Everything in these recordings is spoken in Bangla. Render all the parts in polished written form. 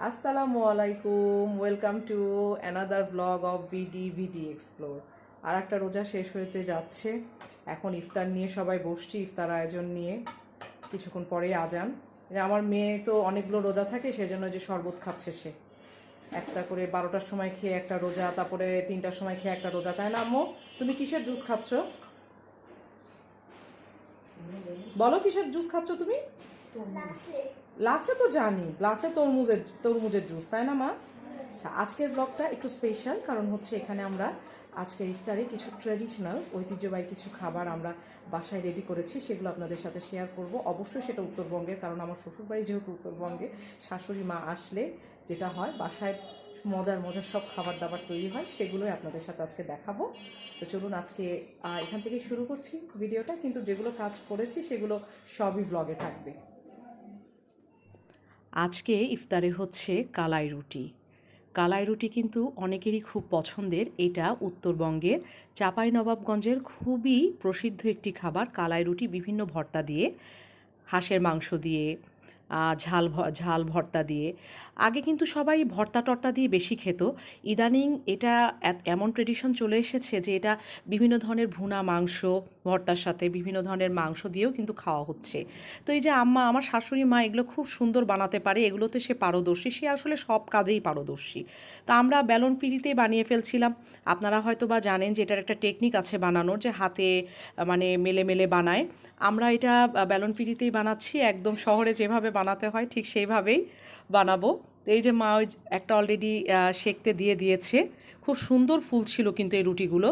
আসসালামু আলাইকুম, welcome to another blog of VD explore. আর একটা রোজা শেষ হতে যাচ্ছে, এখন ইফতার নিয়ে সবাই বসছি, ইফতার আয়োজন নিয়ে। কিছুক্ষণ পরেই আজান। যে আমার মেয়ে তো অনেকগুলো রোজা থাকে, সেজন্য যে শরবত খাচ্ছে সে, একটা করে 12টার সময় খেয়ে একটা রোজা, তারপরে 3টার সময় খেয়ে একটা রোজা, তাই না আম্মু? তুমি কিসের জুস খাচ্ছ বলো, কিসের জুস খাচ্ছ তুমি? গ্লাসে তো জানি, গ্লাসে তরমুজের জুস, তাই না মা? আচ্ছা, আজকের ব্লগটা একটু স্পেশাল, কারণ হচ্ছে এখানে আমরা আজকের ইফতারে কিছু ট্র্যাডিশনাল ঐতিহ্যবাহী কিছু খাবার আমরা বাসায় রেডি করেছি, সেগুলো আপনাদের সাথে শেয়ার করব। অবশ্যই সেটা উত্তরবঙ্গের, কারণ আমার শ্বশুরবাড়ি যেহেতু উত্তরবঙ্গে, শাশুড়ি মা আসলে যেটা হয় বাসায় মজার মজার সব খাবার দাবার তৈরি হয়, সেগুলোই আপনাদের সাথে আজকে দেখাবো। তো চলুন আজকে এখান থেকে শুরু করছি ভিডিওটা, কিন্তু যেগুলো কাজ করেছি সেগুলো সবই ব্লগে থাকবে। আজকে ইফতারে হচ্ছে কালাই রুটি। কালাই রুটি কিন্তু অনেকেরই খুব পছন্দের। এটা উত্তরবঙ্গের চাঁপাইনবাবগঞ্জের খুবই প্রসিদ্ধ একটি খাবার। কালাই রুটি বিভিন্ন ভর্তা দিয়ে, হাঁসের মাংস দিয়ে, ঝাল ভর্তা দিয়ে। আগে কিন্তু সবাই ভর্তা টর্তা দিয়ে বেশি খেত। ইদানিং এটা এমন ট্রেডিশন চলে এসেছে যে এটা বিভিন্ন ধরনের ভুনা মাংস ভর্তার সাথে বিভিন্ন ধরনের মাংস দিয়েও কিন্তু খাওয়া হচ্ছে। তো এই যে আমার শাশুড়ি মা এগুলো খুব সুন্দর বানাতে পারে, এগুলোতে সে পারদর্শী, সে আসলে সব কাজেই পারদর্শী। তো আমরা ব্যালন পিঁড়িতেই বানিয়ে ফেলছিলাম। আপনারা হয়তো বা জানেন যে এটার একটা টেকনিক আছে বানানোর, যে হাতে মানে মেলে মেলে বানায়। আমরা এটা ব্যালন পিঁড়িতেই বানাচ্ছি, একদম শহরে যেভাবে বানাতে হয় ঠিক সেইভাবেই বানাবো। তো এই যে মা ওই একটা অলরেডি সেঁকতে দিয়ে দিয়েছে। খুব সুন্দর ফুল ছিল কিন্তু এই রুটিগুলো।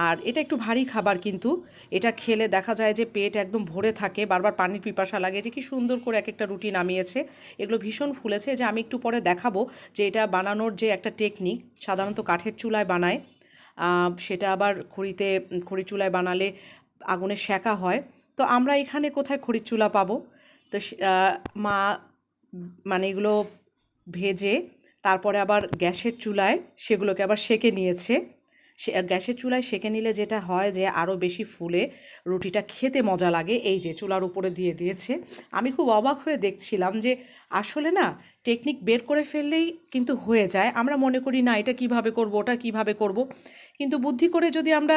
আর এটা একটু ভারী খাবার, কিন্তু এটা খেলে দেখা যায় যে পেট একদম ভরে থাকে, বারবার পানির পিপাসা লাগে। যে কি সুন্দর করে এক একটা রুটি নামিয়েছে, এগুলো ভীষণ ফুলেছে। যে আমি একটু পরে দেখাবো যে এটা বানানোর যে একটা টেকনিক, সাধারণত কাঠের চুলায় বানায়, সেটা আবার খড়ি চুলায় বানালে আগুনে সেঁকা হয়। তো আমরা এখানে কোথায় খড়ির চুলা পাবো? তো মা মানে এগুলো ভেজে তারপরে আবার গ্যাসের চুলায় সেগুলোকে আবার সেঁকে নিয়েছে। গ্যাসের চুলায় সেঁকে নিলে যেটা হয় যে আরও বেশি ফুলে রুটিটা খেতে মজা লাগে। এই যে চুলার উপরে দিয়ে দিয়েছে। আমি খুব অবাক হয়ে দেখছিলাম যে আসলে না, টেকনিক বের করে ফেললেই কিন্তু হয়ে যায়। আমরা মনে করি না এটা কিভাবে করব, ওটা কিভাবে করব, কিন্তু বুদ্ধি করে যদি আমরা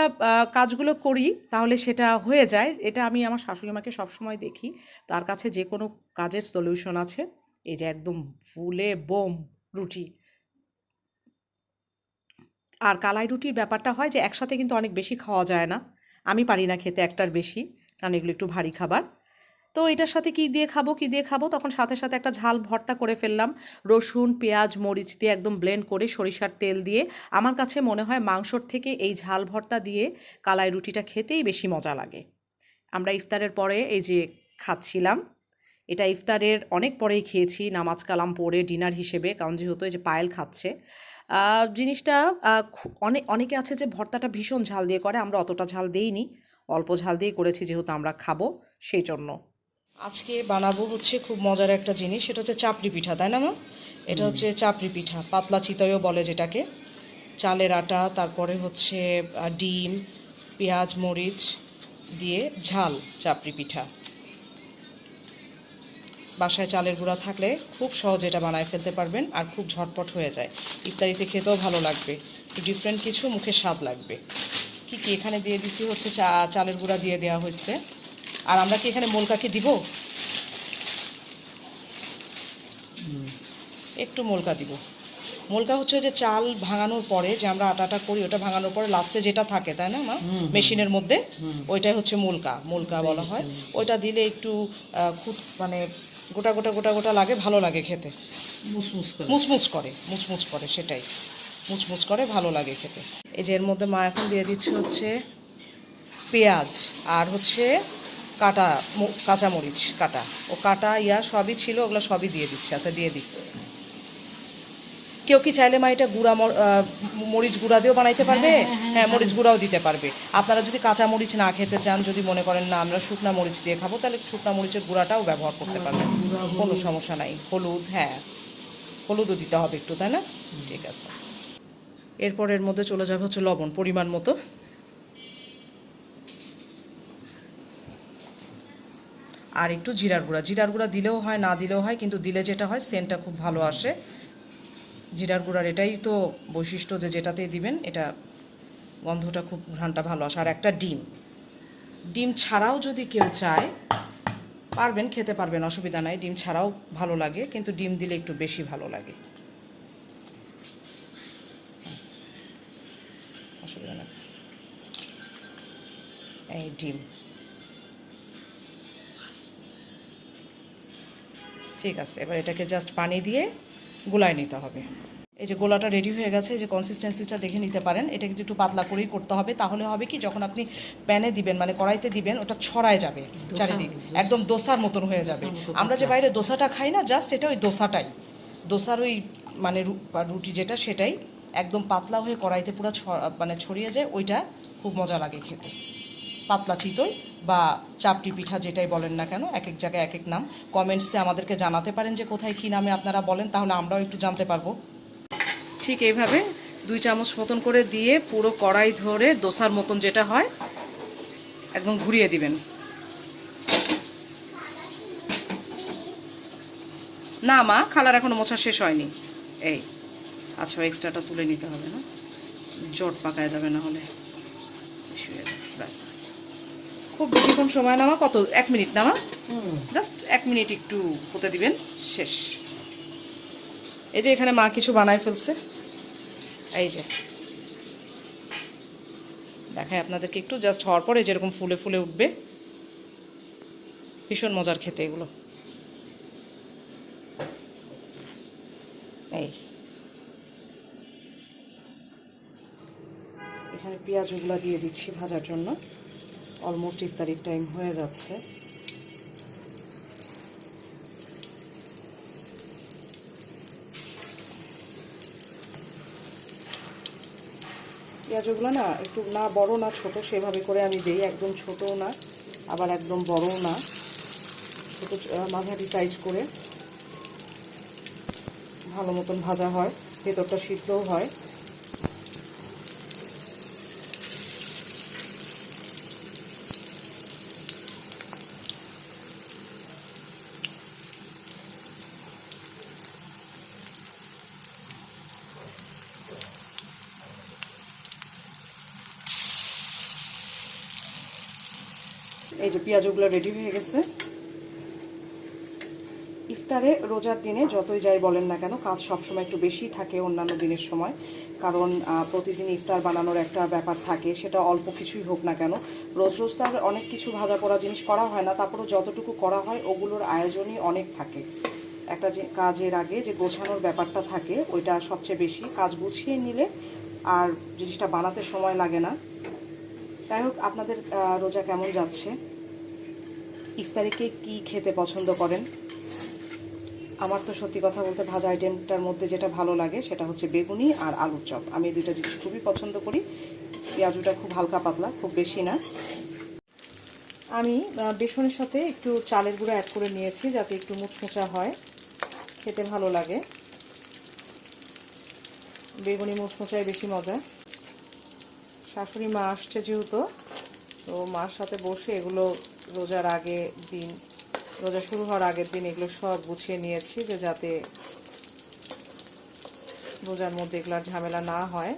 কাজগুলো করি তাহলে সেটা হয়ে যায়। এটা আমি আমার শাশুড়ি মাকে সবসময় দেখি, তার কাছে যে কোনো কাজের সলিউশন আছে। এই যে একদম ফুলে বোম রুটি। আর কালাই রুটির ব্যাপারটা হয় যে একসাথে কিন্তু অনেক বেশি খাওয়া যায় না। আমি পারি না খেতে একটার বেশি, কারণ এগুলো একটু ভারী খাবার। তো এটার সাথে কী দিয়ে খাবো, তখন সাথে সাথে একটা ঝাল ভর্তা করে ফেললাম। রসুন পেঁয়াজ মরিচ দিয়ে একদম ব্লেন্ড করে সরিষার তেল দিয়ে। আমার কাছে মনে হয় মাংসর থেকে এই ঝাল ভর্তা দিয়ে কালাই রুটিটা খেতেই বেশি মজা লাগে। আমরা ইফতারের পরে এই যে খাচ্ছিলাম। এটা ইফতারের অনেক পরেই খেয়েছি, নামাজ কালাম পড়ে ডিনার হিসেবে, কারণ যেহেতু এই যে পায়েল খাচ্ছে। জিনিসটা অনেকে আছে যে ভর্তাটা ভীষণ ঝাল দিয়ে করে, আমরা অতটা ঝাল দেইনি, অল্প ঝাল দিয়েই করেছি যেহেতু আমরা খাবো সেই জন্য। আজকে বানাবো হচ্ছে খুব মজার একটা জিনিস, সেটা হচ্ছে চাপড়ি পিঠা, তাই না মা? এটা হচ্ছে চাপড়ি পিঠা, পাতলা চিতইও বলে যেটাকে। চালের আটা, তারপরে হচ্ছে ডিম, পেঁয়াজ মরিচ দিয়ে ঝাল চাপড়ি পিঠা। বাসায় চালের গুঁড়া থাকলে খুব সহজে এটা বানায় ফেলতে পারবেন, আর খুব ঝটপট হয়ে যায়। ইফতারিতে খেতেও ভালো লাগবে, একটু ডিফারেন্ট কিছু, মুখে স্বাদ লাগবে। কি এখানে দিয়ে দিছি হচ্ছে চালের গুঁড়া দিয়ে দেওয়া হয়েছে। আর আমরা কি এখানে মোলকাকে দিব? একটু মোলকা দিব। মোলকা হচ্ছে যে চাল ভাঙানোর পরে যে আমরা আটাটা করি, ওটা ভাঙানোর পরে লাস্টে যেটা থাকে, তাই না মা, মেশিনের মধ্যে, ওইটাই হচ্ছে মোলকা বলা হয়। ওইটা দিলে একটু খুব মানে গোটা গোটা গোটা গোটা লাগে, ভালো লাগে খেতে। মুচমুচ করে সেটাই, মুচমুচ করে, ভালো লাগে খেতে। এই যে এর মধ্যে মা এখন দিয়ে দিচ্ছে হচ্ছে পেঁয়াজ, আর হচ্ছে কাঁচামরিচ কাটা, ও কাটা সবই ছিল, ওগুলো সবই দিয়ে দিচ্ছে। আচ্ছা দিয়ে দিই। কেউ কি চাইলে মা এটা মরিচ গুঁড়া দিয়েও বানাইতে পারবে? হ্যাঁ, মরিচ গুঁড়াও দিতে পারবে। আপনারা যদি কাঁচা মরিচ না খেতে চান, যদি মনে করেন না আমরা শুকনা মরিচ দিয়ে খাবো, তাহলে শুকনা মরিচের গুঁড়াটাও ব্যবহার করতে পারবেন, কোনো সমস্যা নাই। হলুদ, হ্যাঁ হলুদও দিতে হবে একটু, তাই না? ঠিক আছে। এরপর এর মধ্যে চলে যাবে হচ্ছে লবণ পরিমাণ মতো। আর একটু জিরার গুঁড়া। জিরার গুঁড়া দিলেও হয়, না দিলেও হয়, কিন্তু দিলে যেটা হয় সেন্টটা খুব ভালো আসে। জিরার গুঁড়ার এটাই তো বৈশিষ্ট্য যে যেটাতেই দিবেন এটা গন্ধটা খুব, ঘ্রাণটা ভালো আসে। আর একটা ডিম, ডিম ছাড়াও যদি কেউ চায় পারবেন, খেতে পারবেন, অসুবিধা নাই। ডিম ছাড়াও ভালো লাগে, কিন্তু ডিম দিলে একটু বেশি ভালো লাগে। অসুবিধা নাই। এই ডিম, ঠিক আছে। এবার এটাকে জাস্ট পানি দিয়ে গুলায় নিতে হবে। এই যে গোলাটা রেডি হয়ে গেছে, এই যে কনসিস্টেন্সিটা দেখে নিতে পারেন। এটা কিন্তু একটু পাতলা করেই করতে হবে, তাহলে হবে কি যখন আপনি প্যানে দিবেন মানে কড়াইতে দিবেন ওটা ছড়ায় যাবে চারিদিক, একদম দোসার মতন হয়ে যাবে। আমরা যে বাইরে দোসাটা খাই না, জাস্ট এটা ওই দোসাটাই, দোসার ওই মানে রুটি যেটা সেটাই একদম পাতলা হয়ে কড়াইতে পুরো মানে ছড়িয়ে যায়। ওইটা খুব মজা লাগে খেতে। পাতলা চিতই বা চাপটি পিঠা যেটাই বলেন না কেন, এক এক জায়গায় এক এক নাম। কমেন্টসে আমাদেরকে জানাতে পারেন যে কোথায় কী নামে আপনারা বলেন, তাহলে আমরাও একটু জানতে পারবো। ঠিক এইভাবে 2 চামচ মতন করে দিয়ে পুরো কড়াই ধরে দোসার মতন যেটা হয় একদম ঘুরিয়ে দিবেন। না মা, খালার এখনো মোছা শেষ হয়নি। এই আচ্ছা, এক্সট্রাটা তুলে নিতে হবে না, জট পাকায় যাবে না হলে। ব্যাস, খুব বেশিক্ষণ সময় নামা, কত 1 মিনিট নামা, জাস্ট 1 মিনিট একটু হতে দিবেন, শেষ। এই যে এখানে মা কিছু বানায় ফেলছে, এই যে দেখায় আপনাদেরকে একটু, জাস্ট হওয়ার পরে যেরকম ফুলে ফুলে উঠবে, ভীষণ মজার খেতে এগুলো। এই এখানে পেঁয়াজগুলো দিয়ে দিচ্ছি ভাজার জন্য। অলমোস্ট ইফতারির টাইম হয়ে যাচ্ছে। পেঁয়াজগুলো না একটু না বড় না ছোট, সেভাবে করে আমি দিই। একদম ছোটও না আবার একদম বড়ও না, ছোটো মাঝারি সাইজ করে ভালো মতন ভাজা হয়, ভেতরটা সিদ্ধও হয়। এই যে পেঁয়াজগুলো রেডি হয়ে গেছে। ইফতারে রোজার দিনে যতই যাই বলেন না কেন, কাজ সবসময় একটু বেশি থাকে অন্যান্য দিনের সময়, কারণ প্রতিদিন ইফতার বানানোর একটা ব্যাপার থাকে, সেটা অল্প কিছুই হোক না কেন। রোজ রোজ তো আর অনেক কিছু ভাজা পোড়া জিনিস করা হয় না, তারপরেও যতটুকু করা হয় ওগুলোর আয়োজনই অনেক থাকে। একটা যে কাজের আগে যে গোছানোর ব্যাপারটা থাকে, ওইটা সবচেয়ে বেশি। কাজ গুছিয়ে নিলে আর জিনিসটা বানাতে সময় লাগে না। যাই হোক, আপনাদের রোজা কেমন যাচ্ছে? ইফতারিকে কি খেতে পছন্দ করেন? আমার তো সত্যি কথা বলতে ভাজা আইটেমটার মধ্যে যেটা ভালো লাগে সেটা হচ্ছে বেগুনি আর আলুর চপ। আমি এই দুইটা জিনিস খুবই পছন্দ করি। পেঁয়াজুটা খুব হালকা পাতলা, খুব বেশি না। আমি বেসনের সাথে একটু চালের গুঁড়া অ্যাড করে নিয়েছি যাতে একটু মুচমুচা হয়, খেতে ভালো লাগে। বেগুনি মুচমুচায় বেশি মজা। শাশুড়ি মা আসছে যেহেতু, তো মার সাথে বসে এগুলো রোজার আগে দিন, রোজা শুরু হওয়ার আগের দিন এগুলো সব গুছিয়ে নিয়েছি, যে যাতে রোজার মধ্যে এগুলোর ঝামেলা না হয়।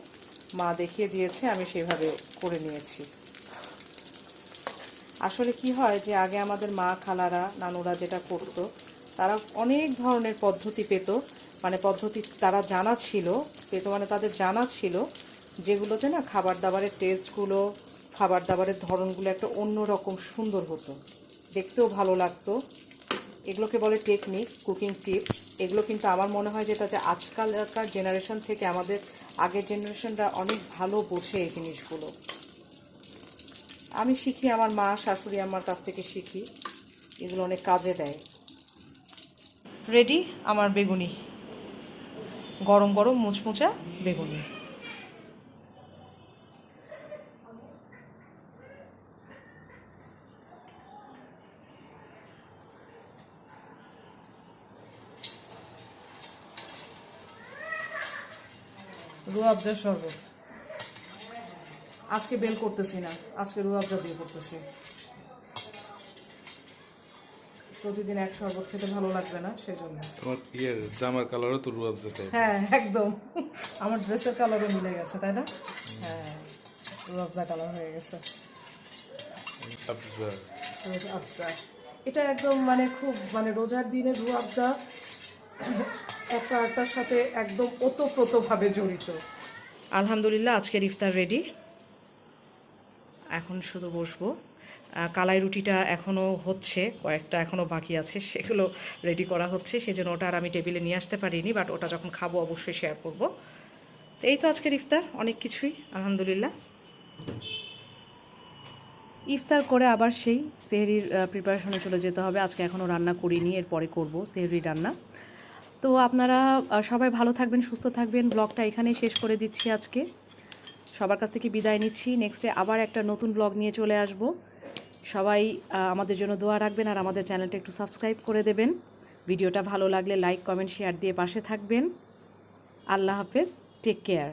মা দেখিয়ে দিয়েছে, আমি সেভাবে করে নিয়েছি। আসলে কি হয় যে আগে আমাদের মা খালারা নানুরা যেটা করতো, তারা অনেক ধরনের পদ্ধতি পেত, মানে পদ্ধতি তারা জানা ছিল, পেত মানে তাদের জানা ছিল, যেগুলোতে না খাবার দাবারের টেস্টগুলো, খাবার দাবারের ধরনগুলো একটা অন্যরকম সুন্দর হতো, দেখতেও ভালো লাগতো। এগুলোকে বলে টেকনিক, কুকিং টিপস। এগুলো কিন্তু আমার মনে হয় যেটা যে আজকালকার জেনারেশন থেকে আমাদের আগের জেনারেশনরা অনেক ভালো বোঝে এই জিনিসগুলো। আমি শিখি, আমার মা শাশুড়ি আমার কাছ থেকে শিখি, এগুলো অনেক কাজে দেয়। রেডি আমার বেগুনি, গরম গরম মুচমুচা বেগুনি। রুয়াবজা শরবত আজকে বেল করতেছি না, আজকে রুয়াবজা দিয়ে করতেছি। প্রতিদিন এক শরবত খেতে ভালো লাগবে না, সেজন্য। তোমার জামার কালারও তো রুয়াবজা টাইপ। হ্যাঁ একদম, আমার ড্রেসের কালারও মিলে গেছে, তাই না? হ্যাঁ, রুয়াবজা কালার হয়ে গেছে। আফজা। রুয়াবজা এটা একদম মানে খুব মানে রোজার দিনে রুয়াবজা একটা একটার সাথে একদম ওতপ্রোতভাবে জড়িত। আলহামদুলিল্লাহ, আজকের ইফতার রেডি। এখন শুধু বসবো। কালাই রুটিটা এখনও হচ্ছে, কয়েকটা এখনও বাকি আছে, সেগুলো রেডি করা হচ্ছে, সেজন্য ওটা আর আমি টেবিলে নিয়ে আসতে পারিনি, বাট ওটা যখন খাবো অবশ্যই শেয়ার করব। তো এই তো আজকের ইফতার, অনেক কিছুই আলহামদুলিল্লাহ। ইফতার করে আবার সেই সেহরির প্রিপারেশনে চলে যেতে হবে। আজকে এখনও রান্না করিনি, এরপরে করব সেহরি রান্না। তো আপনারা সবাই ভালো থাকবেন, সুস্থ থাকবেন। ব্লগটা এখানেই শেষ করে দিচ্ছি আজকে। সবার কাছ থেকে বিদায় নিচ্ছি। নেক্সটে আবার একটা নতুন ব্লগ নিয়ে চলে আসব। সবাই আমাদের জন্য দোয়া রাখবেন আর আমাদের চ্যানেলটা একটু সাবস্ক্রাইব করে দেবেন। ভিডিওটা ভালো লাগলে লাইক, কমেন্ট, শেয়ার দিয়ে পাশে থাকবেন। আল্লাহ হাফেজ, টেক কেয়ার।